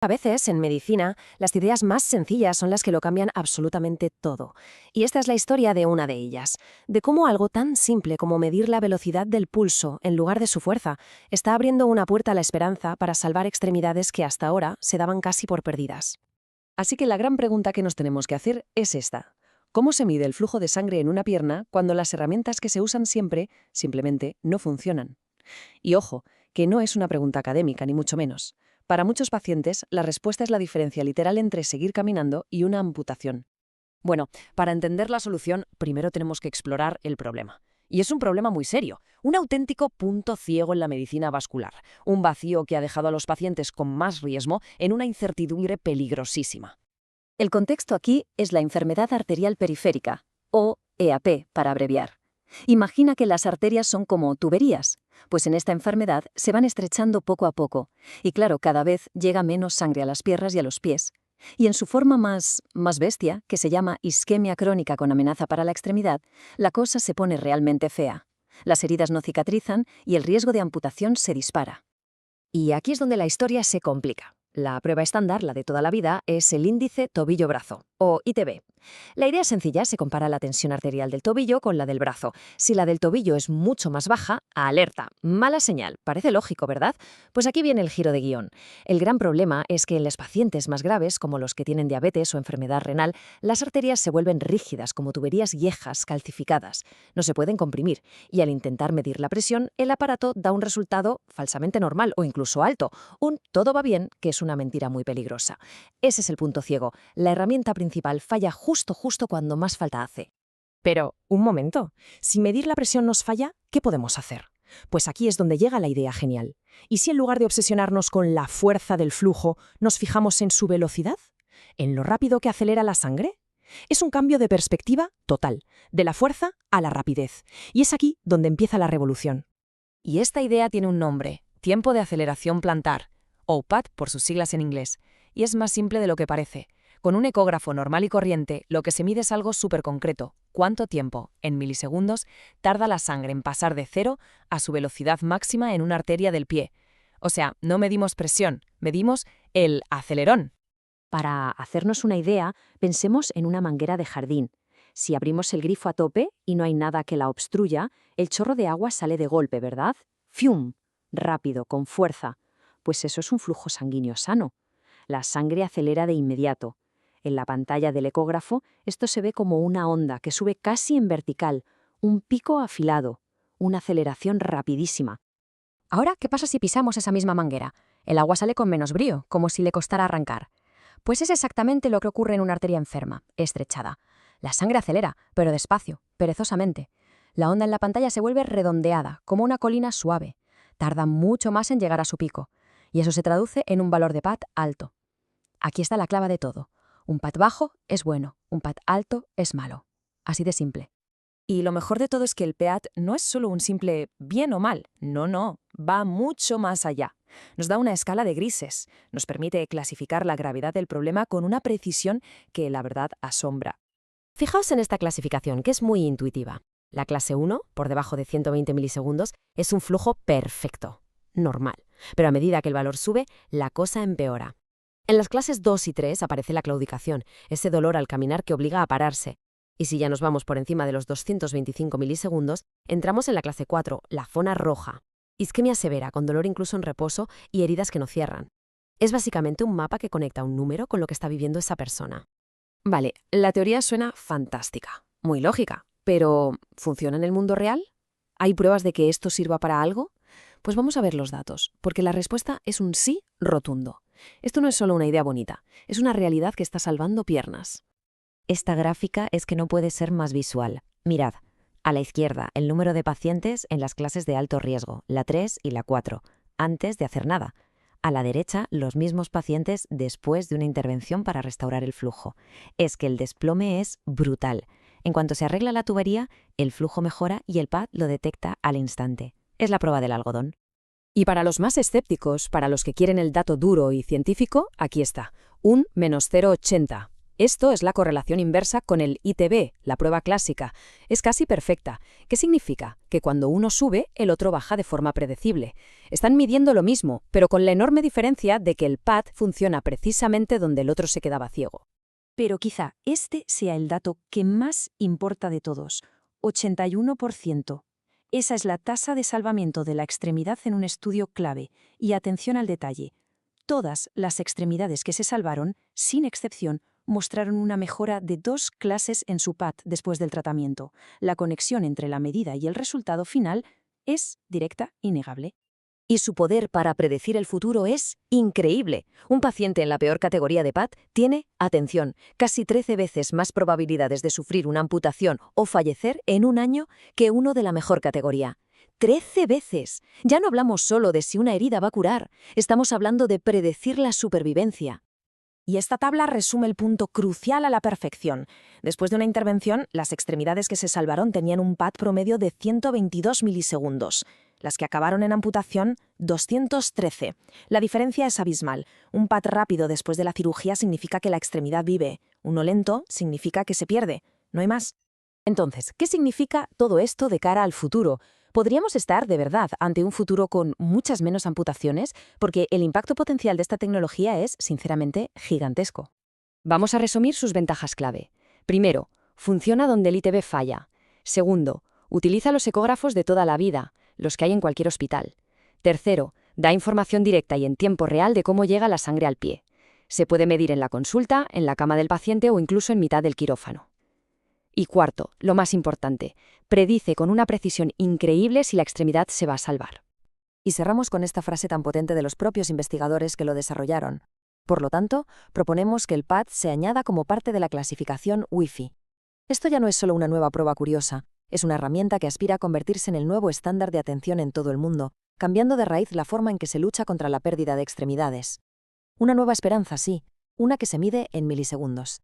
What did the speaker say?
A veces, en medicina, las ideas más sencillas son las que lo cambian absolutamente todo. Y esta es la historia de una de ellas, de cómo algo tan simple como medir la velocidad del pulso en lugar de su fuerza está abriendo una puerta a la esperanza para salvar extremidades que hasta ahora se daban casi por perdidas. Así que la gran pregunta que nos tenemos que hacer es esta. ¿Cómo se mide el flujo de sangre en una pierna cuando las herramientas que se usan siempre simplemente no funcionan? Y ojo, que no es una pregunta académica, ni mucho menos. Para muchos pacientes, la respuesta es la diferencia literal entre seguir caminando y una amputación. Bueno, para entender la solución, primero tenemos que explorar el problema. Y es un problema muy serio, un auténtico punto ciego en la medicina vascular, un vacío que ha dejado a los pacientes con más riesgo en una incertidumbre peligrosísima. El contexto aquí es la enfermedad arterial periférica, o EAP para abreviar. Imagina que las arterias son como tuberías, pues en esta enfermedad se van estrechando poco a poco, y claro, cada vez llega menos sangre a las piernas y a los pies. Y en su forma más bestia, que se llama isquemia crónica con amenaza para la extremidad, la cosa se pone realmente fea. Las heridas no cicatrizan y el riesgo de amputación se dispara. Y aquí es donde la historia se complica. La prueba estándar, la de toda la vida, es el índice tobillo-brazo, o ITB. La idea es sencilla, se compara la tensión arterial del tobillo con la del brazo. Si la del tobillo es mucho más baja, alerta, mala señal. Parece lógico, ¿verdad? Pues aquí viene el giro de guión. El gran problema es que en los pacientes más graves, como los que tienen diabetes o enfermedad renal, las arterias se vuelven rígidas, como tuberías viejas calcificadas. No se pueden comprimir, y al intentar medir la presión, el aparato da un resultado falsamente normal o incluso alto. Un todo va bien, que es una mentira muy peligrosa. Ese es el punto ciego. La herramienta principal falla justo cuando más falta hace. Pero, un momento, si medir la presión nos falla, ¿qué podemos hacer? Pues aquí es donde llega la idea genial. ¿Y si en lugar de obsesionarnos con la fuerza del flujo, nos fijamos en su velocidad? ¿En lo rápido que acelera la sangre? Es un cambio de perspectiva total, de la fuerza a la rapidez. Y es aquí donde empieza la revolución. Y esta idea tiene un nombre, tiempo de aceleración plantar, o PAT por sus siglas en inglés, y es más simple de lo que parece. Con un ecógrafo normal y corriente, lo que se mide es algo súper concreto. ¿Cuánto tiempo, en milisegundos, tarda la sangre en pasar de 0 a su velocidad máxima en una arteria del pie? O sea, no medimos presión, medimos el acelerón. Para hacernos una idea, pensemos en una manguera de jardín. Si abrimos el grifo a tope y no hay nada que la obstruya, el chorro de agua sale de golpe, ¿verdad? ¡Fium! Rápido, con fuerza. Pues eso es un flujo sanguíneo sano. La sangre acelera de inmediato. En la pantalla del ecógrafo, esto se ve como una onda que sube casi en vertical, un pico afilado, una aceleración rapidísima. Ahora, ¿qué pasa si pisamos esa misma manguera? El agua sale con menos brío, como si le costara arrancar. Pues es exactamente lo que ocurre en una arteria enferma, estrechada. La sangre acelera, pero despacio, perezosamente. La onda en la pantalla se vuelve redondeada, como una colina suave. Tarda mucho más en llegar a su pico. Y eso se traduce en un valor de PAT alto. Aquí está la clave de todo. Un PAT bajo es bueno, un PAT alto es malo. Así de simple. Y lo mejor de todo es que el PAT no es solo un simple bien o mal. No, va mucho más allá. Nos da una escala de grises. Nos permite clasificar la gravedad del problema con una precisión que, la verdad, asombra. Fijaos en esta clasificación, que es muy intuitiva. La clase 1, por debajo de 120 milisegundos, es un flujo perfecto, normal. Pero a medida que el valor sube, la cosa empeora. En las clases 2 y 3 aparece la claudicación, ese dolor al caminar que obliga a pararse. Y si ya nos vamos por encima de los 225 milisegundos, entramos en la clase 4, la zona roja. Isquemia severa, con dolor incluso en reposo y heridas que no cierran. Es básicamente un mapa que conecta un número con lo que está viviendo esa persona. Vale, la teoría suena fantástica, muy lógica, pero ¿funciona en el mundo real? ¿Hay pruebas de que esto sirva para algo? Pues vamos a ver los datos, porque la respuesta es un sí rotundo. Esto no es solo una idea bonita, es una realidad que está salvando piernas. Esta gráfica es que no puede ser más visual. Mirad, a la izquierda, el número de pacientes en las clases de alto riesgo, la 3 y la 4, antes de hacer nada. A la derecha, los mismos pacientes después de una intervención para restaurar el flujo. Es que el desplome es brutal. En cuanto se arregla la tubería, el flujo mejora y el PAD lo detecta al instante. Es la prueba del algodón. Y para los más escépticos, para los que quieren el dato duro y científico, aquí está, un -0,80. Esto es la correlación inversa con el ITB, la prueba clásica. Es casi perfecta. ¿Qué significa? Que cuando uno sube, el otro baja de forma predecible. Están midiendo lo mismo, pero con la enorme diferencia de que el pad funciona precisamente donde el otro se quedaba ciego. Pero quizá este sea el dato que más importa de todos: 81%. Esa es la tasa de salvamiento de la extremidad en un estudio clave. Y atención al detalle: todas las extremidades que se salvaron, sin excepción, mostraron una mejora de 2 clases en su pad después del tratamiento. La conexión entre la medida y el resultado final es directa y innegable. Y su poder para predecir el futuro es increíble. Un paciente en la peor categoría de PAD tiene, atención, casi 13 veces más probabilidades de sufrir una amputación o fallecer en un año que uno de la mejor categoría. ¡13 veces! Ya no hablamos solo de si una herida va a curar, estamos hablando de predecir la supervivencia. Y esta tabla resume el punto crucial a la perfección. Después de una intervención, las extremidades que se salvaron tenían un pad promedio de 122 milisegundos. Las que acabaron en amputación, 213. La diferencia es abismal. Un pad rápido después de la cirugía significa que la extremidad vive. Uno lento significa que se pierde. No hay más. Entonces, ¿qué significa todo esto de cara al futuro? ¿Podríamos estar, de verdad, ante un futuro con muchas menos amputaciones? Porque el impacto potencial de esta tecnología es, sinceramente, gigantesco. Vamos a resumir sus ventajas clave. Primero, funciona donde el ITB falla. Segundo, utiliza los ecógrafos de toda la vida, los que hay en cualquier hospital. Tercero, da información directa y en tiempo real de cómo llega la sangre al pie. Se puede medir en la consulta, en la cama del paciente o incluso en mitad del quirófano. Y cuarto, lo más importante, predice con una precisión increíble si la extremidad se va a salvar. Y cerramos con esta frase tan potente de los propios investigadores que lo desarrollaron. Por lo tanto, proponemos que el pad se añada como parte de la clasificación Wi-Fi. Esto ya no es solo una nueva prueba curiosa, es una herramienta que aspira a convertirse en el nuevo estándar de atención en todo el mundo, cambiando de raíz la forma en que se lucha contra la pérdida de extremidades. Una nueva esperanza, sí, una que se mide en milisegundos.